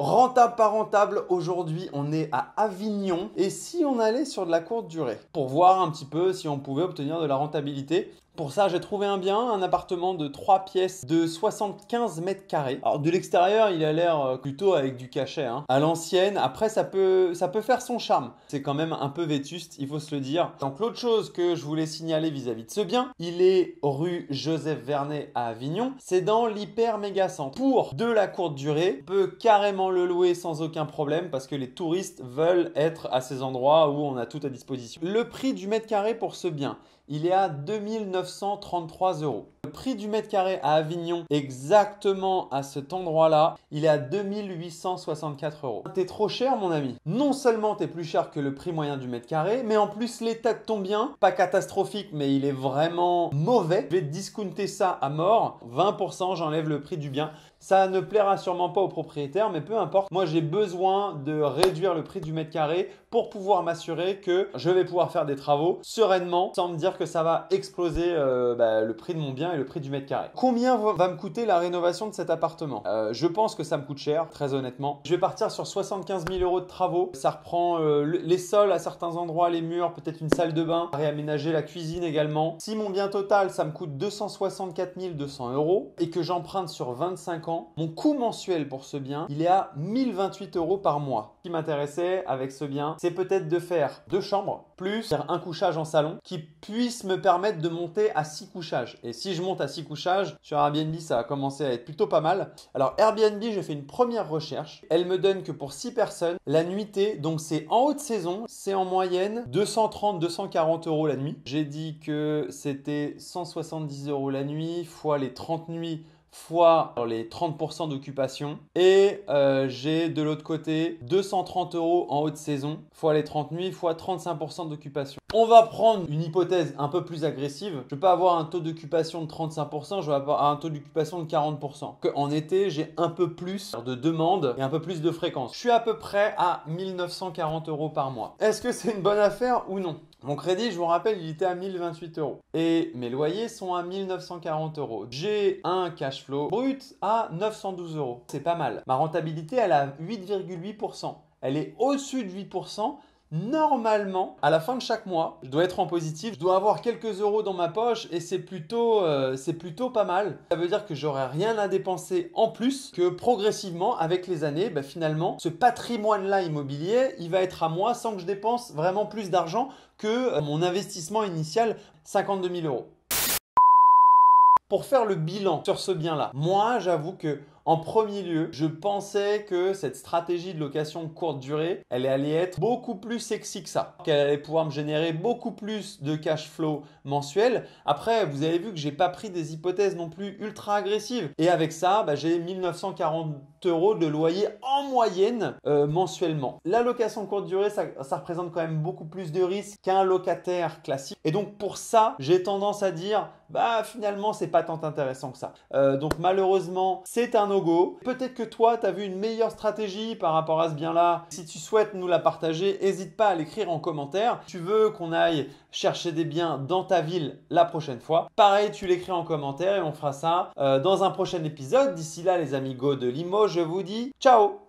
Rentable, pas rentable, aujourd'hui on est à Avignon et si on allait sur de la courte durée pour voir un petit peu si on pouvait obtenir de la rentabilité. Pour ça, j'ai trouvé un bien, un appartement de 3 pièces de 75 mètres carrés. Alors de l'extérieur, il a l'air plutôt avec du cachet, hein. À l'ancienne, après ça peut faire son charme. C'est quand même un peu vétuste, il faut se le dire. Donc l'autre chose que je voulais signaler vis-à-vis de ce bien, il est rue Joseph Vernet à Avignon. C'est dans l'hyper méga centre. Pour de la courte durée, on peut carrément le louer sans aucun problème parce que les touristes veulent être à ces endroits où on a tout à disposition. Le prix du mètre carré pour ce bien, il est à 2933 €. Le prix du mètre carré à Avignon, exactement à cet endroit-là, il est à 2864 €. T'es trop cher, mon ami. Non seulement t'es plus cher que le prix moyen du mètre carré, mais en plus l'état de ton bien, pas catastrophique, mais il est vraiment mauvais. Je vais te discounter ça à mort. 20%, j'enlève le prix du bien. Ça ne plaira sûrement pas au propriétaire, mais peu importe. Moi, j'ai besoin de réduire le prix du mètre carré pour pouvoir m'assurer que je vais pouvoir faire des travaux sereinement sans me dire que ça va exploser le prix de mon bien et le prix du mètre carré. Combien va me coûter la rénovation de cet appartement? Je pense que ça me coûte cher, très honnêtement. Je vais partir sur 75 000 € de travaux. Ça reprend les sols à certains endroits, les murs, peut-être une salle de bain, réaménager la cuisine également. Si mon bien total, ça me coûte 264 200 € et que j'emprunte sur 25 ans, mon coût mensuel pour ce bien, il est à 1028 € par mois. Ce qui m'intéressait avec ce bien, c'est peut-être de faire 2 chambres, plus faire un couchage en salon qui puisse me permettre de monter à 6 couchages. Et si je monte à 6 couchages, sur Airbnb, ça va commencer à être plutôt pas mal. Alors Airbnb, j'ai fait une première recherche. Elle me donne que pour 6 personnes, la nuitée, donc c'est en haute saison, c'est en moyenne 230-240 € la nuit. J'ai dit que c'était 170 € la nuit, fois les 30 nuits, fois les 30% d'occupation. Et j'ai de l'autre côté 230 € en haute saison, fois les 30 nuits, fois 35% d'occupation. On va prendre une hypothèse un peu plus agressive. Je ne vais pas avoir un taux d'occupation de 35%, je vais avoir un taux d'occupation de 40%. En été, j'ai un peu plus de demandes et un peu plus de fréquence. Je suis à peu près à 1940 € par mois. Est-ce que c'est une bonne affaire ou non? Mon crédit, je vous rappelle, il était à 1028 € et mes loyers sont à 1940 €. J'ai un cash flow brut à 912 €. C'est pas mal. Ma rentabilité, elle est à 8,8%. Elle est au-dessus de 8%. Normalement, à la fin de chaque mois, je dois être en positif, je dois avoir quelques euros dans ma poche et c'est plutôt pas mal. Ça veut dire que j'aurai rien à dépenser en plus, que progressivement, avec les années, finalement, ce patrimoine-là immobilier, il va être à moi sans que je dépense vraiment plus d'argent que mon investissement initial, 52 000 €. Pour faire le bilan sur ce bien-là, moi, j'avoue que en premier lieu, je pensais que cette stratégie de location courte durée, elle allait être beaucoup plus sexy que ça, qu'elle allait pouvoir me générer beaucoup plus de cash flow mensuel. Après, vous avez vu que j'ai pas pris des hypothèses non plus ultra agressives. Et avec ça, j'ai 1940 € de loyer en moyenne mensuellement. La location courte durée, ça représente quand même beaucoup plus de risques qu'un locataire classique. Et donc pour ça, j'ai tendance à dire, finalement, c'est pas tant intéressant que ça. Donc malheureusement, c'est un no-go. Peut-être que toi, tu as vu une meilleure stratégie par rapport à ce bien-là. Si tu souhaites nous la partager, n'hésite pas à l'écrire en commentaire. Si tu veux qu'on aille chercher des biens dans ta ville la prochaine fois, pareil, tu l'écris en commentaire et on fera ça dans un prochain épisode. D'ici là, les amigos de Limo, je vous dis ciao!